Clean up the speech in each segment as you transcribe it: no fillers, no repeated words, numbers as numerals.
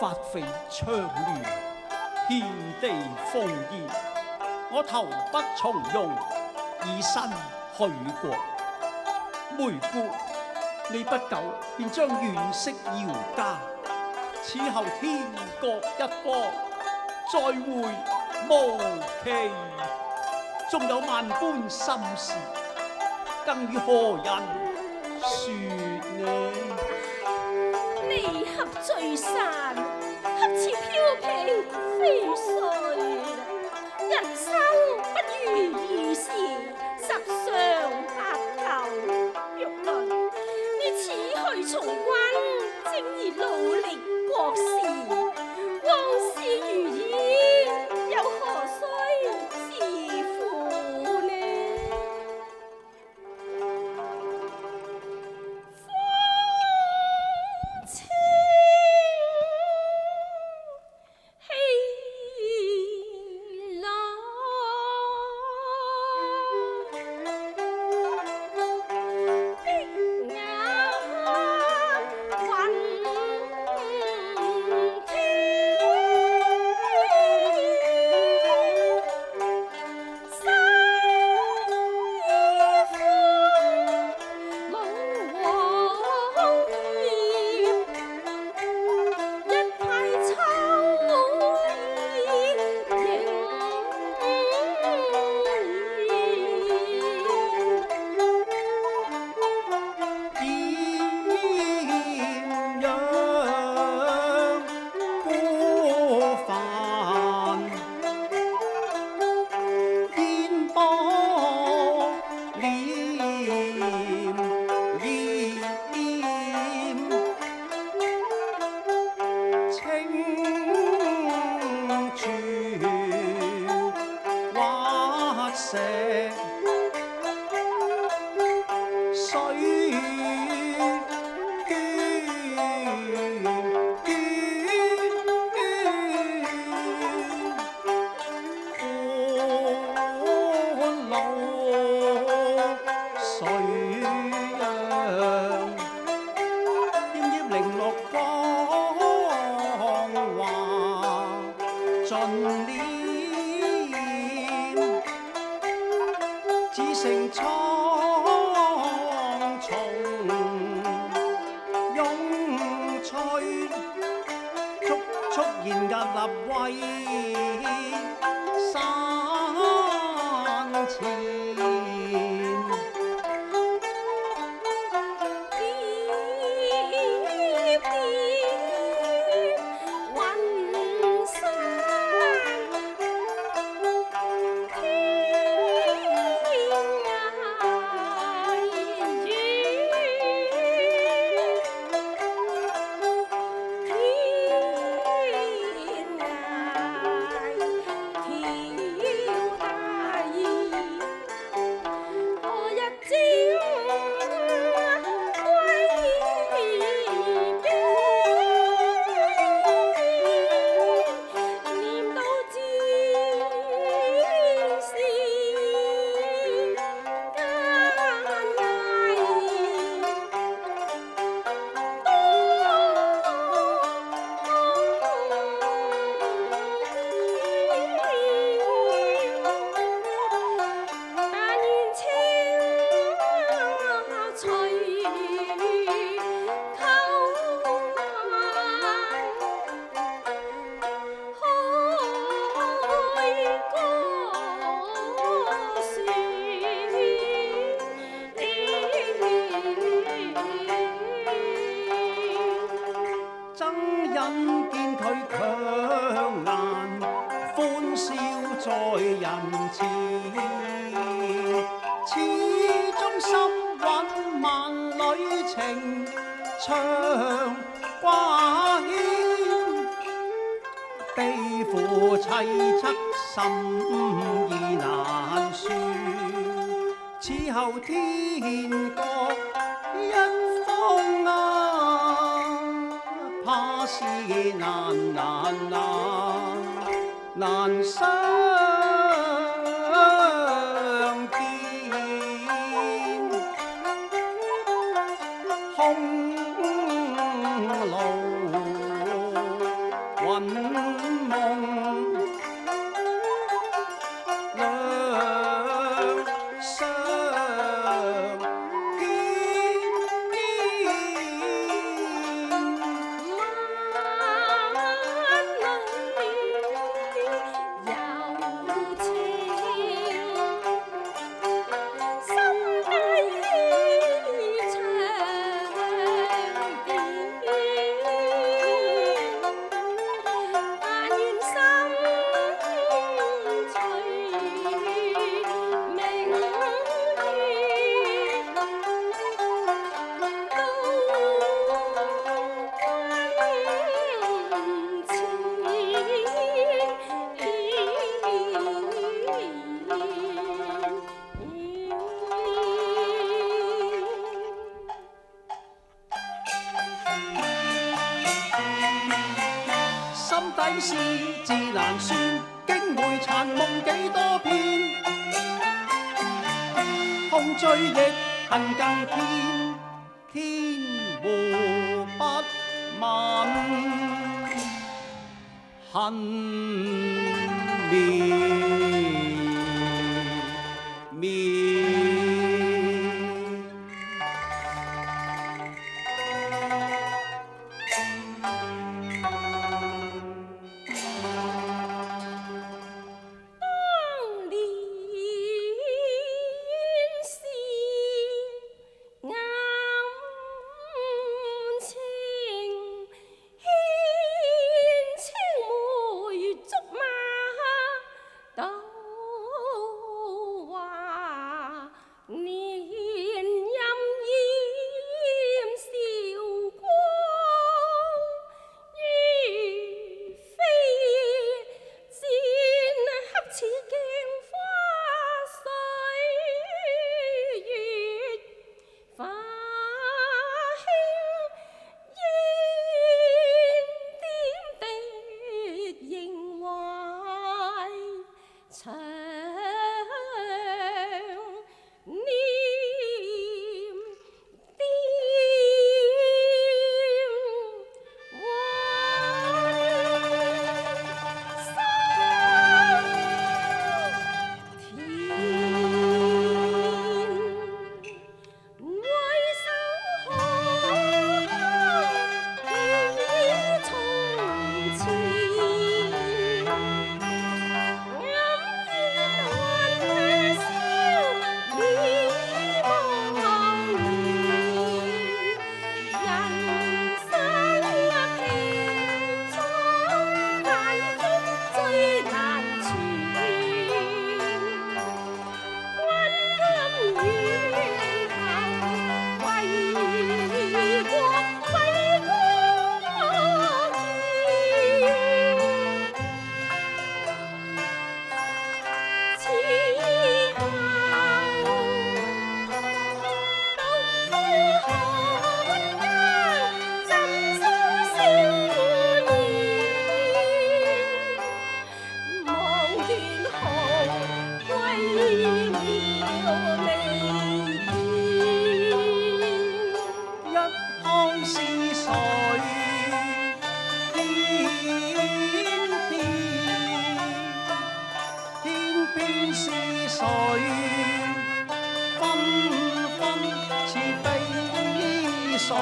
发肥倡乱，遍地烽煙。我投不從容，以身許國。梅姑，你不久便將惋惜姚家，此後天各一方，再會無期。縱有萬般心事，更與何人說呢？離合聚散，恰似飄萍飛絮。人生不如意事十常八九。玉麟，你此去從軍，正宜努力國事。往事如煙，又何須自負呢？石水娟歡路水揚，奄奄零落光華盡了。只剩蒼松擁翠，速速然屹立為山前。見佢強顏歡笑在人前，始終心韻萬里情長掛牽，悲苦凄惻心意難説，此後天各一方怕是難相見，空路雲夢兩相見。心底事自難算，經會殘夢幾多遍，空追亦恨更天，天湖不問恨綿。都話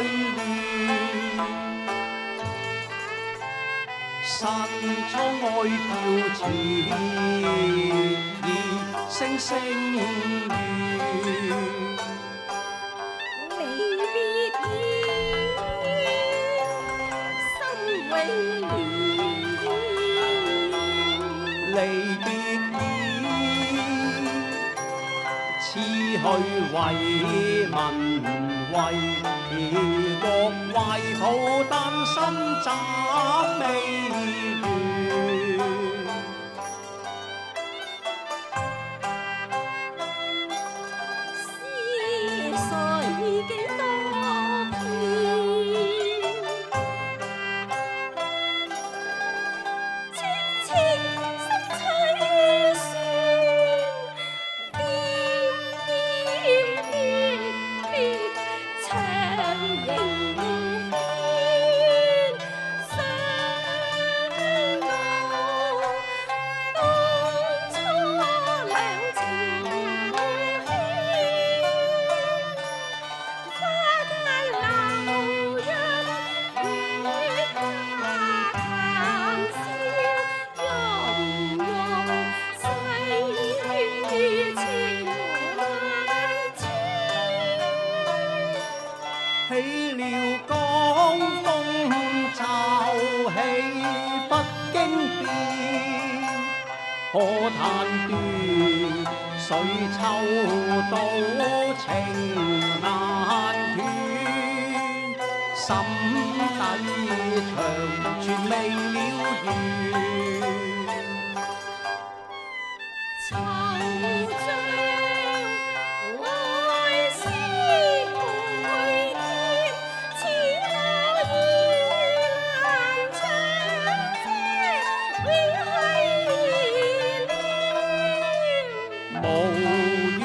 亂，山中愛叫似兒聲聲語。離別意，心永亂。離別意，此去為民為國懷抱丹心斬未斷。思緒幾多片，切切心吹旋，點點點長影牽，相告當初兩情牽。花間留一月下談笑，融融細雨情萬千。起了江風驟起不經變，可嘆斷水秋到情難斷，心底長存未了緣。惆悵愛思倍添，此後已難長嗟，永繫戀。無語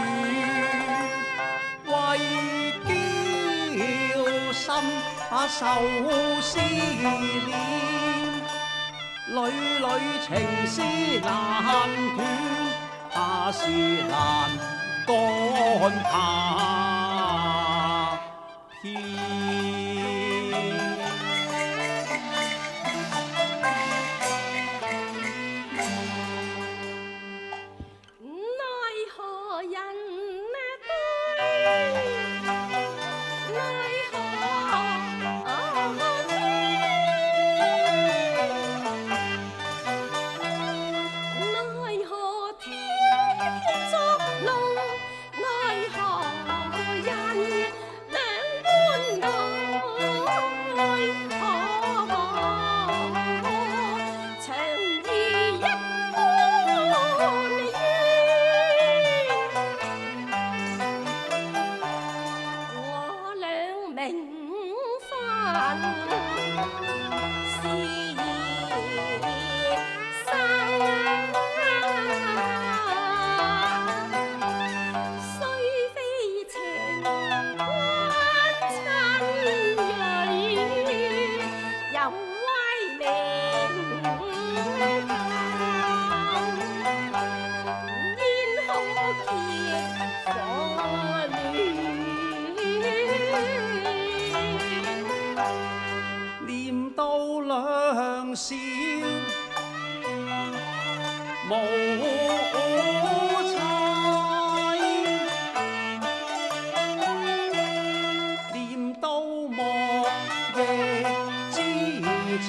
為嬌心把愁思念，縷縷情絲難斷，怕是難乾怕偏。奈何人歸，奈何天，奈何天作弄，奈何人兩般愛，長如一般冤。我倆明分是兒生，雖非情關親蕊，又為命間，焉可結火戀？念到兩小無猜，念到莫逆之情，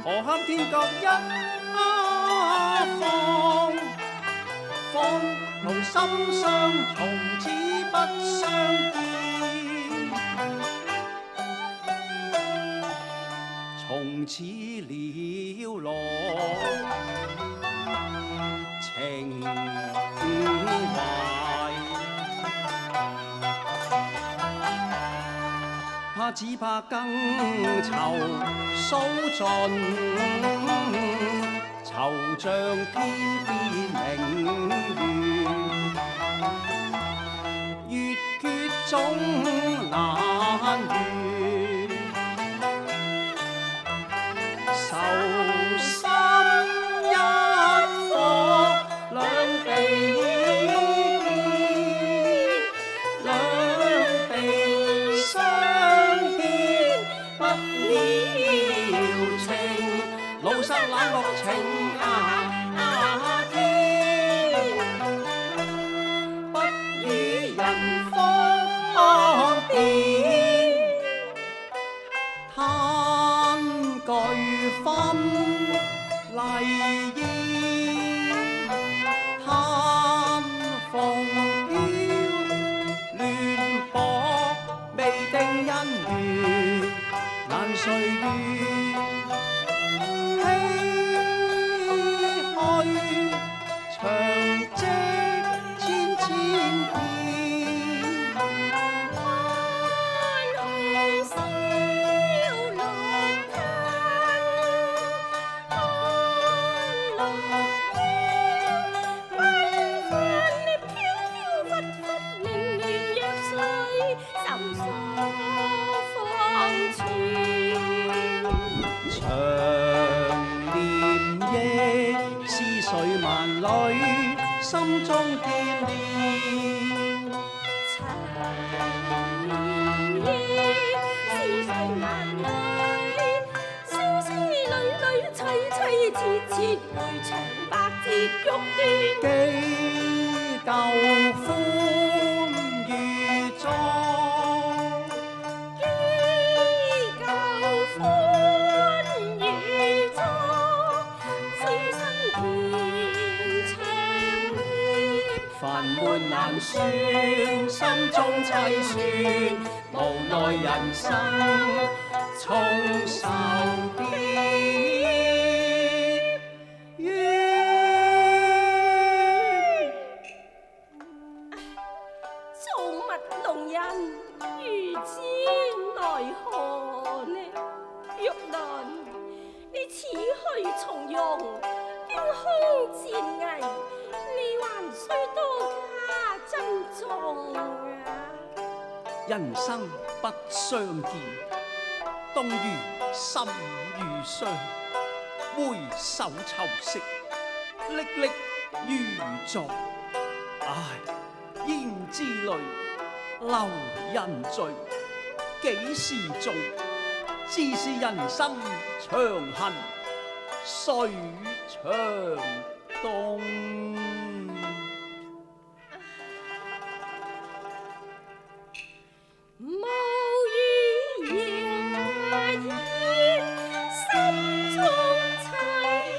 何堪天各一方，方同心相從此不相見。從此了落情懷，怕只怕更愁數盡，惆悵天邊明月，月缺總難圓。愁心一顆，兩地已變，兩地相中見面。是誰萬里，絲絲縷縷，凄凄切切，回腸百節玉斷。幾舊歡愉作，幾舊歡愉作，此生甜長戀。煩悶難宣，心中凄酸，無奈人生重受劫。造物弄人，如此奈何呢？玉蘭，你此去從容，驚空戰危，你還需多加珍重啊！人生不相見，動如心如霜，回首愁色，歷歷如昨。唉，胭脂淚，留人醉，幾時盡？自是人生長恨水長東。無語也言，心中凄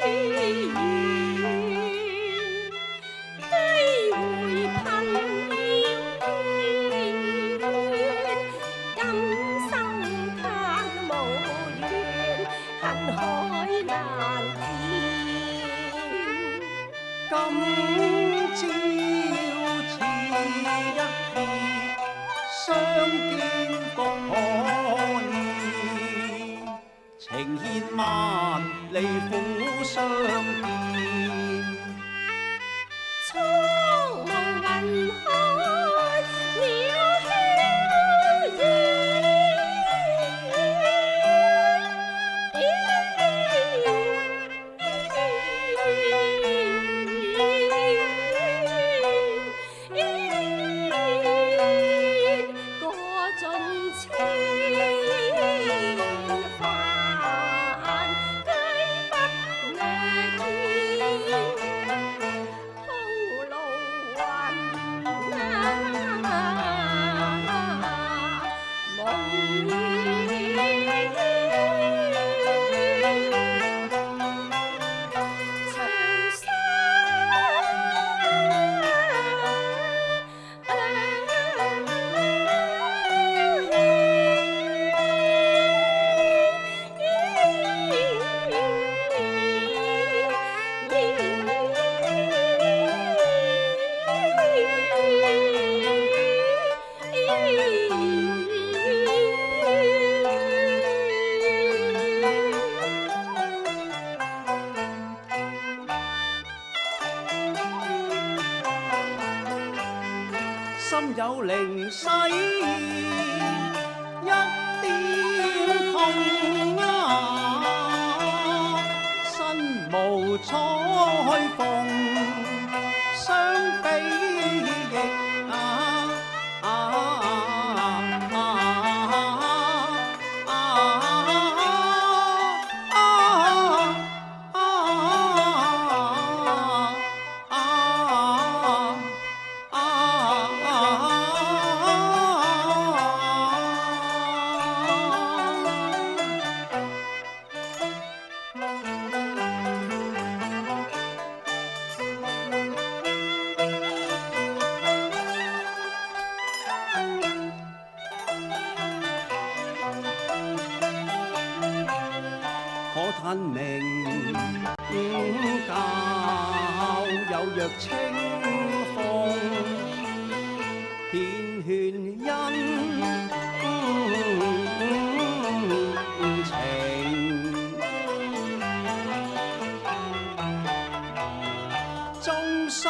怨，低回頻怨，今生嘆無緣，恨海難填。今朝似一別，相見復可憐，情牽萬里苦相見。蒼茫雲海，渺輕煙，過盡千帆，居不略見。空路雲夢裏長沙。心有靈犀一點痛啊，身無彩鳳相比翼啊啊啊啊可嘆名教有若清風，遍勸恩情，終須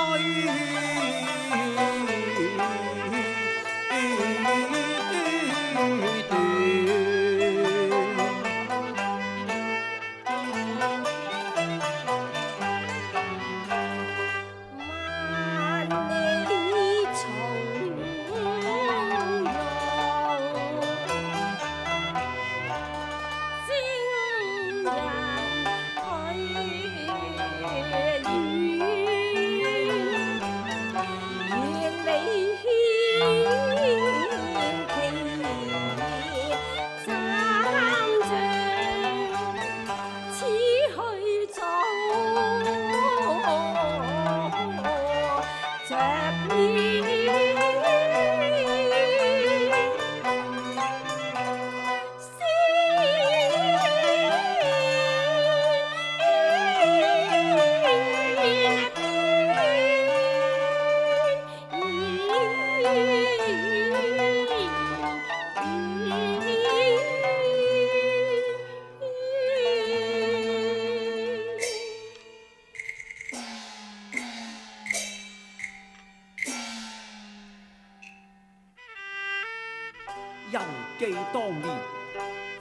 猶記當年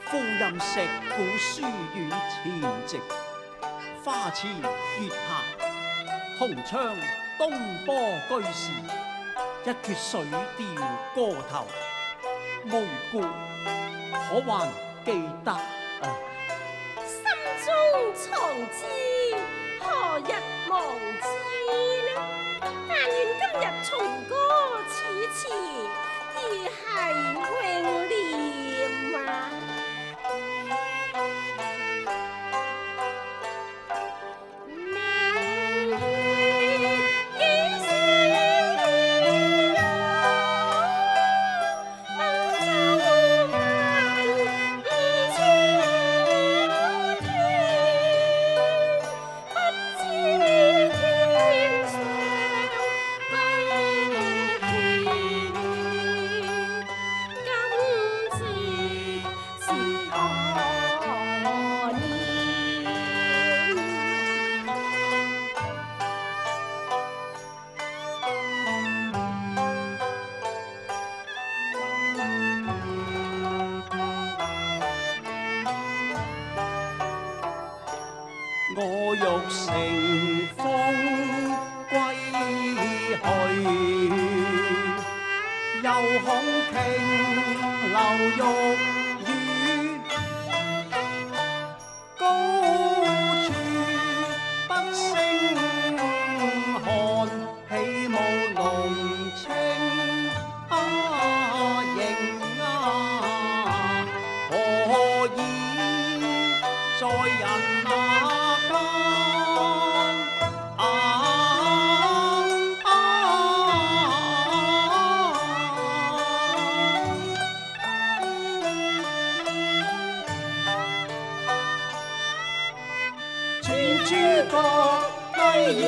赴任石鼓書院前夕，花前月下，紅窗東坡居士，一闕水調歌頭，梅姑可還記得啊？心中藏知，何日忘之呢？但願今日重歌此詞，已係永念啊！我欲乘風歸去，又恐瓊樓玉宇，高處不勝寒，起舞濃清影啊，何以在人那間？全諸國禮儀